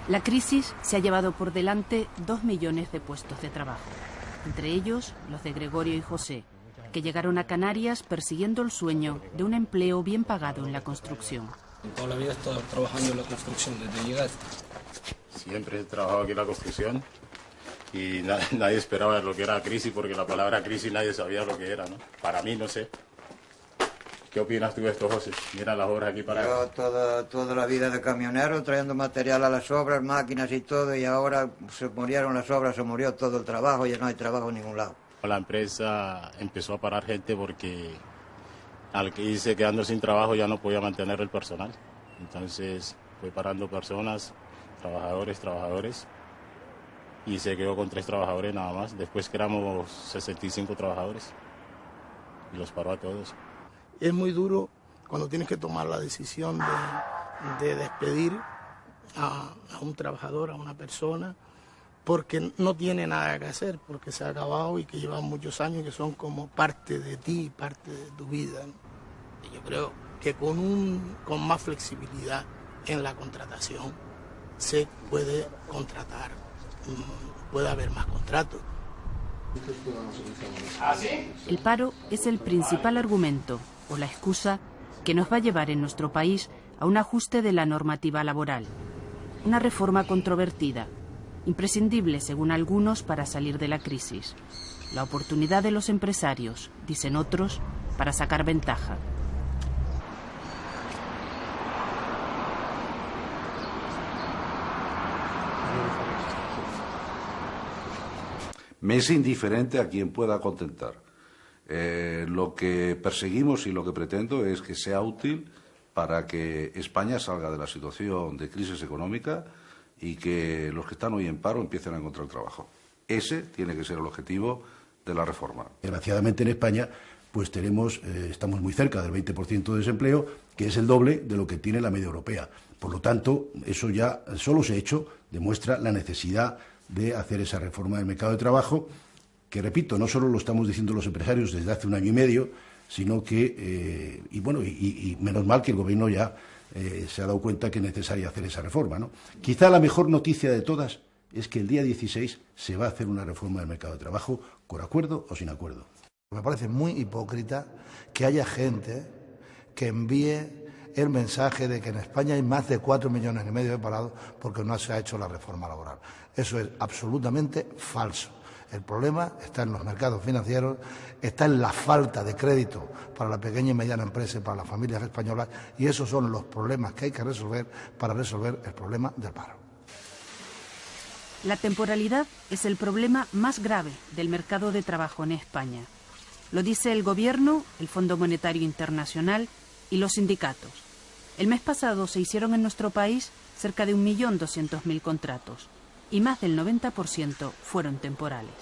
La crisis se ha llevado por delante 2 millones de puestos de trabajo, entre ellos los de Gregorio y José, que llegaron a Canarias persiguiendo el sueño de un empleo bien pagado en la construcción. Toda la vida he estado trabajando en la construcción desde llegar. Siempre he trabajado aquí en la construcción y nadie esperaba lo que era crisis, porque la palabra crisis nadie sabía lo que era, ¿no? Para mí, no sé. ¿Qué opinas tú de esto, José? Mira las obras aquí paradas. Yo toda la vida de camionero, trayendo material a las obras, máquinas y todo, y ahora se murieron las obras, se murió todo el trabajo, ya no hay trabajo en ningún lado. La empresa empezó a parar gente porque al que irse quedando sin trabajo ya no podía mantener el personal. Entonces fue parando personas, trabajadores, y se quedó con 3 trabajadores nada más. Después que éramos 65 trabajadores y los paró a todos. Es muy duro cuando tienes que tomar la decisión de despedir a un trabajador, a una persona, porque no tiene nada que hacer, porque se ha acabado y que llevan muchos años que son como parte de ti, parte de tu vida, ¿no? Y yo creo que con más flexibilidad en la contratación se puede contratar, puede haber más contratos. El paro es el principal argumento o la excusa que nos va a llevar en nuestro país a un ajuste de la normativa laboral. Una reforma controvertida, imprescindible según algunos para salir de la crisis. La oportunidad de los empresarios, dicen otros, para sacar ventaja. Me es indiferente a quien pueda contentar. Lo que perseguimos y lo que pretendo es que sea útil para que España salga de la situación de crisis económica y que los que están hoy en paro empiecen a encontrar trabajo. Ese tiene que ser el objetivo de la reforma. Desgraciadamente en España pues estamos muy cerca del 20% de desempleo, que es el doble de lo que tiene la media europea. Por lo tanto, eso ya, solo ese hecho, demuestra la necesidad de hacer esa reforma del mercado de trabajo, que, repito, no solo lo estamos diciendo los empresarios desde hace 1 año y medio, sino que, y menos mal que el Gobierno ya se ha dado cuenta que es necesaria hacer esa reforma, ¿no? Quizá la mejor noticia de todas es que el día 16 se va a hacer una reforma del mercado de trabajo, con acuerdo o sin acuerdo. Me parece muy hipócrita que haya gente que envíe el mensaje de que en España hay más de 4,5 millones de parados porque no se ha hecho la reforma laboral. Eso es absolutamente falso. El problema está en los mercados financieros, está en la falta de crédito para la pequeña y mediana empresa y para las familias españolas, y esos son los problemas que hay que resolver para resolver el problema del paro. La temporalidad es el problema más grave del mercado de trabajo en España. Lo dice el Gobierno, el Fondo Monetario Internacional y los sindicatos. El mes pasado se hicieron en nuestro país cerca de 1.200.000 contratos y más del 90% fueron temporales.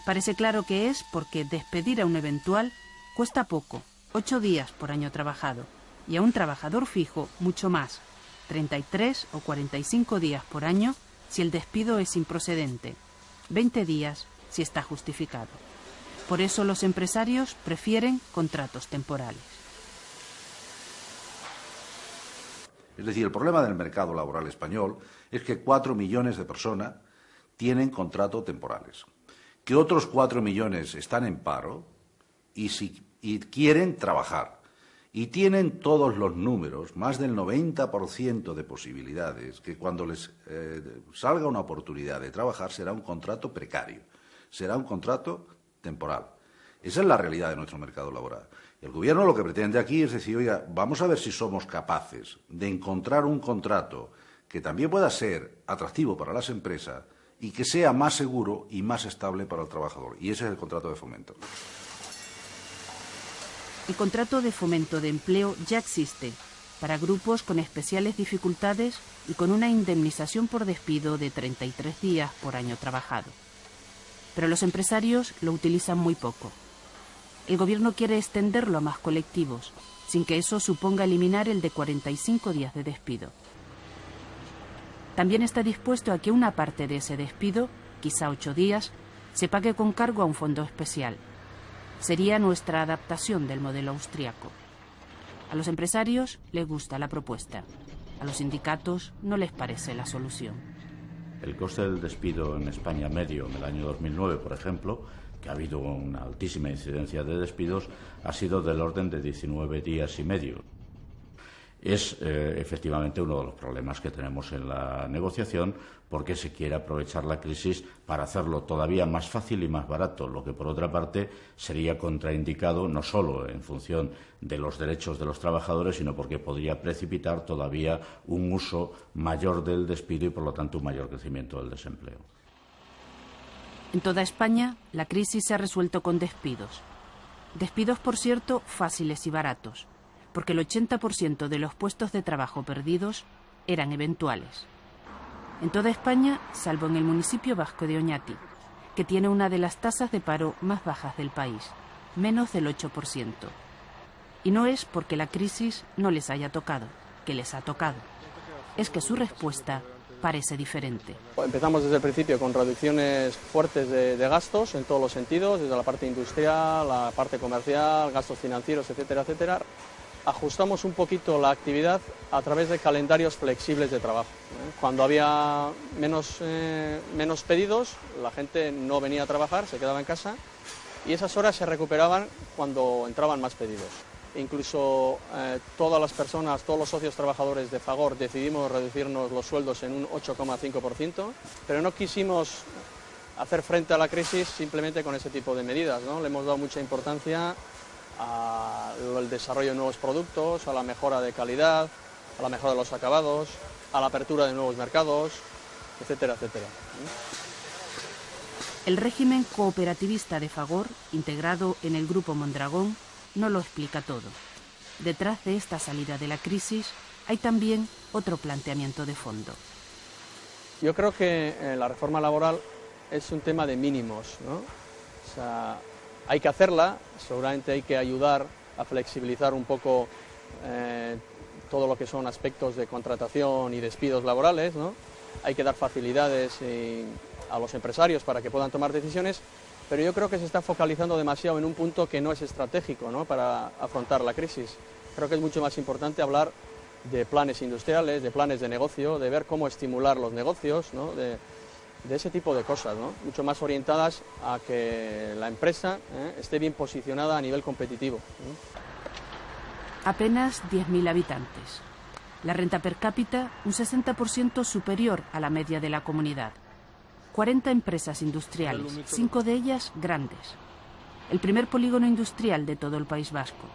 Parece claro que es porque despedir a un eventual cuesta poco, 8 días por año trabajado, y a un trabajador fijo mucho más, 33 o 45 días por año si el despido es improcedente, 20 días si está justificado. Por eso los empresarios prefieren contratos temporales. Es decir, el problema del mercado laboral español es que 4 millones de personas tienen contratos temporales, que otros 4 millones están en paro y quieren trabajar. Y tienen todos los números, más del 90% de posibilidades, que cuando les salga una oportunidad de trabajar será un contrato precario, será un contrato temporal. Esa es la realidad de nuestro mercado laboral. El Gobierno lo que pretende aquí es decir, oiga, vamos a ver si somos capaces de encontrar un contrato que también pueda ser atractivo para las empresas y que sea más seguro y más estable para el trabajador. Y ese es el contrato de fomento. El contrato de fomento de empleo ya existe para grupos con especiales dificultades y con una indemnización por despido de 33 días por año trabajado. Pero los empresarios lo utilizan muy poco. El Gobierno quiere extenderlo a más colectivos, sin que eso suponga eliminar el de 45 días de despido. También está dispuesto a que una parte de ese despido, quizá 8 días, se pague con cargo a un fondo especial. Sería nuestra adaptación del modelo austriaco. A los empresarios les gusta la propuesta. A los sindicatos no les parece la solución. El coste del despido en España medio en el año 2009, por ejemplo, que ha habido una altísima incidencia de despidos, ha sido del orden de 19 días y medio. Es efectivamente uno de los problemas que tenemos en la negociación, porque se quiere aprovechar la crisis para hacerlo todavía más fácil y más barato, lo que por otra parte sería contraindicado no solo en función de los derechos de los trabajadores, sino porque podría precipitar todavía un uso mayor del despido y por lo tanto un mayor crecimiento del desempleo. En toda España, la crisis se ha resuelto con despidos. Despidos, por cierto, fáciles y baratos, porque el 80% de los puestos de trabajo perdidos eran eventuales. En toda España, salvo en el municipio vasco de Oñati, que tiene una de las tasas de paro más bajas del país, menos del 8%. Y no es porque la crisis no les haya tocado, que les ha tocado. Es que su respuesta parece diferente. Empezamos desde el principio con reducciones fuertes de gastos en todos los sentidos, desde la parte industrial, la parte comercial, gastos financieros, etcétera, etcétera. Ajustamos un poquito la actividad a través de calendarios flexibles de trabajo. Cuando había menos pedidos, la gente no venía a trabajar, se quedaba en casa y esas horas se recuperaban cuando entraban más pedidos. Incluso todas las personas, todos los socios trabajadores de Fagor decidimos reducirnos los sueldos en un 8,5%, pero no quisimos hacer frente a la crisis simplemente con ese tipo de medidas, ¿no? Le hemos dado mucha importancia al desarrollo de nuevos productos, a la mejora de calidad, a la mejora de los acabados, a la apertura de nuevos mercados, etcétera, etcétera. El régimen cooperativista de Fagor, integrado en el Grupo Mondragón, no lo explica todo. Detrás de esta salida de la crisis hay también otro planteamiento de fondo. Yo creo que la reforma laboral es un tema de mínimos, ¿no? O sea, hay que hacerla, seguramente hay que ayudar a flexibilizar un poco todo lo que son aspectos de contratación y despidos laborales, ¿no? Hay que dar facilidades a los empresarios para que puedan tomar decisiones, pero yo creo que se está focalizando demasiado en un punto que no es estratégico, ¿no?, para afrontar la crisis. Creo que es mucho más importante hablar de planes industriales, de planes de negocio, de ver cómo estimular los negocios, ¿no?, de ese tipo de cosas, ¿no?, mucho más orientadas a que la empresa esté bien posicionada a nivel competitivo. Apenas 10.000 habitantes. La renta per cápita un 60% superior a la media de la comunidad. 40 empresas industriales, 5 de ellas grandes. El primer polígono industrial de todo el País Vasco.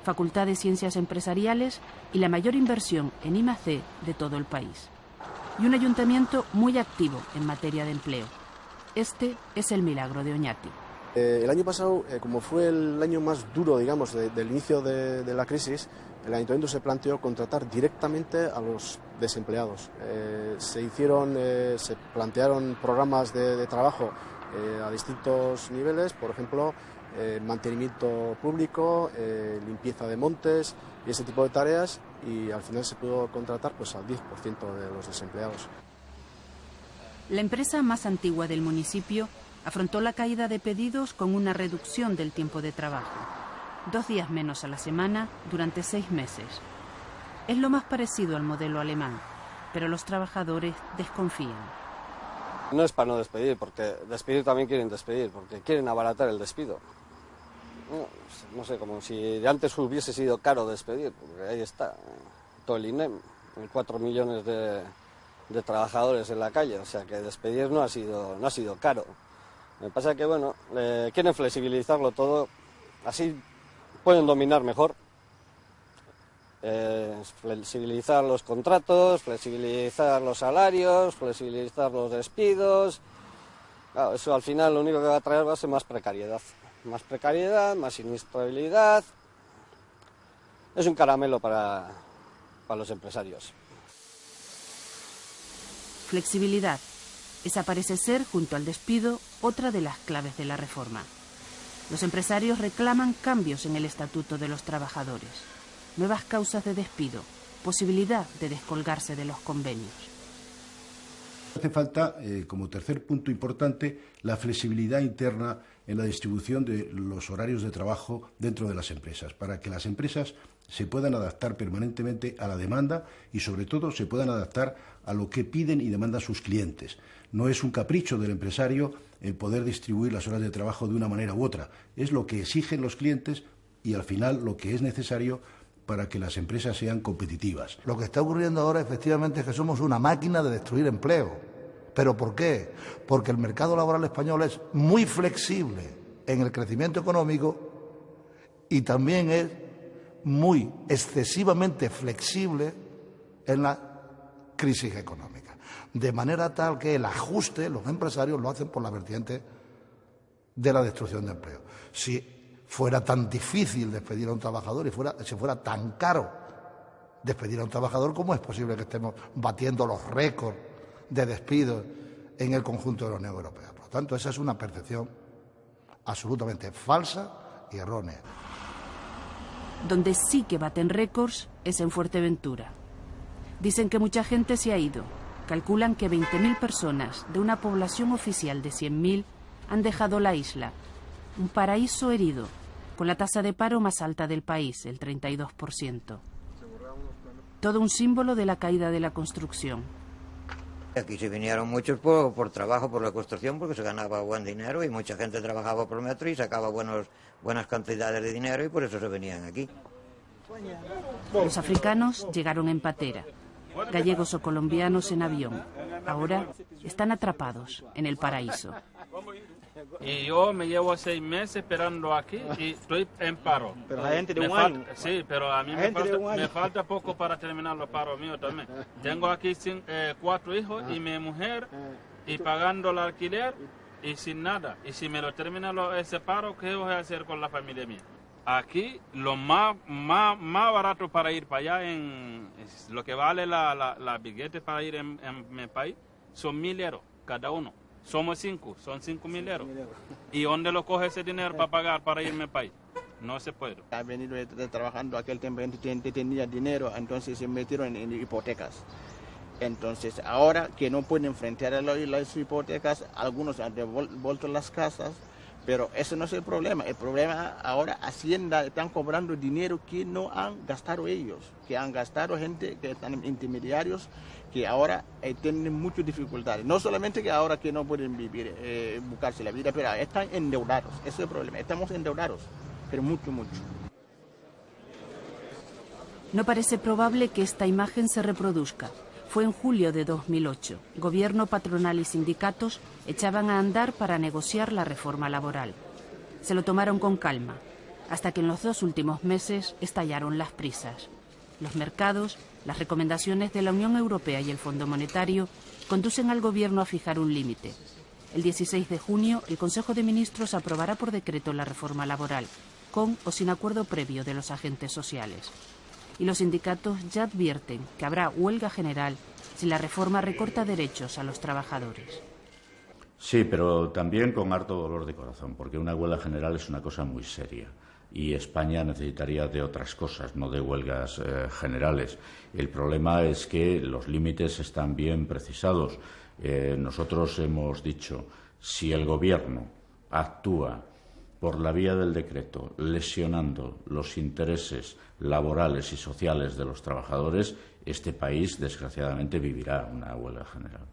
Facultad de Ciencias Empresariales y la mayor inversión en I+C de todo el país. Y un ayuntamiento muy activo en materia de empleo. Este es el milagro de Oñati. El año pasado, como fue el año más duro, digamos, del inicio de la crisis, el ayuntamiento se planteó contratar directamente a los desempleados. Se plantearon programas de trabajo a distintos niveles, por ejemplo, mantenimiento público, limpieza de montes y ese tipo de tareas, y al final se pudo contratar pues al 10% de los desempleados. La empresa más antigua del municipio afrontó la caída de pedidos con una reducción del tiempo de trabajo. 2 días menos a la semana durante 6 meses. Es lo más parecido al modelo alemán, pero los trabajadores desconfían. No es para no despedir, porque despedir también quieren despedir, porque quieren abaratar el despido. No sé, como si de antes hubiese sido caro despedir, porque ahí está, todo el INEM, 4 millones de trabajadores en la calle, o sea que despedir no ha sido caro. Me pasa que, bueno, quieren flexibilizarlo todo, así pueden dominar mejor, flexibilizar los contratos, flexibilizar los salarios, flexibilizar los despidos. Claro, eso al final lo único que va a traer va a ser más precariedad, más inestabilidad. Es un caramelo para los empresarios. Flexibilidad. Esa parece ser, junto al despido, otra de las claves de la reforma. Los empresarios reclaman cambios en el Estatuto de los Trabajadores, nuevas causas de despido, posibilidad de descolgarse de los convenios. Hace falta, como tercer punto importante, la flexibilidad interna en la distribución de los horarios de trabajo dentro de las empresas, para que las empresas se puedan adaptar permanentemente a la demanda y, sobre todo, se puedan adaptar a lo que piden y demandan sus clientes. No es un capricho del empresario el poder distribuir las horas de trabajo de una manera u otra. Es lo que exigen los clientes y, al final, lo que es necesario para que las empresas sean competitivas. Lo que está ocurriendo ahora, efectivamente, es que somos una máquina de destruir empleo. ¿Pero por qué? Porque el mercado laboral español es muy flexible en el crecimiento económico y también es muy excesivamente flexible en la crisis económica. De manera tal que el ajuste, los empresarios lo hacen por la vertiente de la destrucción de empleo. Si fuera tan difícil despedir a un trabajador y si fuera tan caro despedir a un trabajador, ¿cómo es posible que estemos batiendo los récords de despidos en el conjunto de la Unión Europea? Por lo tanto, esa es una percepción absolutamente falsa y errónea. Donde sí que baten récords es en Fuerteventura. Dicen que mucha gente se ha ido. Calculan que 20.000 personas de una población oficial de 100.000 han dejado la isla. Un paraíso herido, con la tasa de paro más alta del país, el 32%. Todo un símbolo de la caída de la construcción. Aquí se vinieron muchos por trabajo, por la construcción, porque se ganaba buen dinero y mucha gente trabajaba por metro y sacaba buenas cantidades de dinero y por eso se venían aquí. Los africanos llegaron en patera, gallegos o colombianos en avión. Ahora están atrapados en el paraíso. Y yo me llevo 6 meses esperando aquí y estoy en paro. Pero la gente de un año. Sí, pero a mí me falta poco para terminar los paros míos también. Tengo aquí 4 hijos y mi mujer y pagando el alquiler y sin nada. Y si me lo termina ese paro, ¿qué voy a hacer con la familia mía? Aquí lo más barato para ir para allá, lo que vale la billete para ir en mi país, son 1.000 euros cada uno. Somos 5, son 5.000 euros. ¿Y dónde lo coge ese dinero para pagar para irme al país? No se puede. Ha venido trabajando aquel tiempo, tenía dinero, entonces se metieron en hipotecas. Entonces, ahora que no pueden enfrentar a las hipotecas, algunos han devuelto las casas, pero eso no es el problema. El problema ahora, Hacienda están cobrando dinero que no han gastado ellos, que han gastado gente que están intermediarios, que ahora tienen muchas dificultades. No solamente que ahora que no pueden vivir, buscarse la vida, pero están endeudados. Ese es el problema. Estamos endeudados, pero mucho. No parece probable que esta imagen se reproduzca. Fue en julio de 2008. Gobierno, patronal y sindicatos echaban a andar para negociar la reforma laboral. Se lo tomaron con calma, hasta que en los 2 últimos meses estallaron las prisas. Los mercados, las recomendaciones de la Unión Europea y el Fondo Monetario conducen al Gobierno a fijar un límite. El 16 de junio, el Consejo de Ministros aprobará por decreto la reforma laboral, con o sin acuerdo previo de los agentes sociales. Y los sindicatos ya advierten que habrá huelga general si la reforma recorta derechos a los trabajadores. Sí, pero también con harto dolor de corazón, porque una huelga general es una cosa muy seria. Y España necesitaría de otras cosas, no de huelgas generales. El problema es que los límites están bien precisados. Nosotros hemos dicho, si el Gobierno actúa por la vía del decreto, lesionando los intereses laborales y sociales de los trabajadores, este país, desgraciadamente, vivirá una huelga general.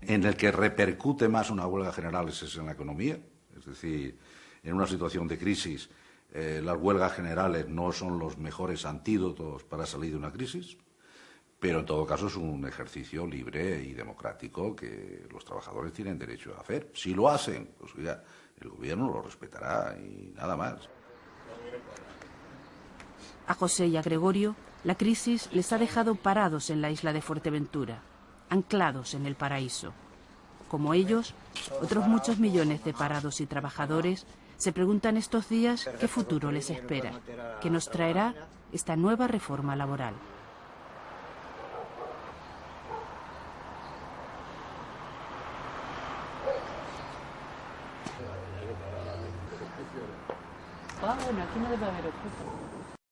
En el que repercute más una huelga general es en la economía, es decir, en una situación de crisis, las huelgas generales no son los mejores antídotos para salir de una crisis, pero en todo caso es un ejercicio libre y democrático que los trabajadores tienen derecho a hacer. Si lo hacen, pues oiga, el Gobierno lo respetará y nada más. A José y a Gregorio, la crisis les ha dejado parados en la isla de Fuerteventura, anclados en el paraíso. Como ellos, otros muchos millones de parados y trabajadores se preguntan estos días qué futuro les espera, qué nos traerá esta nueva reforma laboral. Bueno, aquí no debe haber objeto.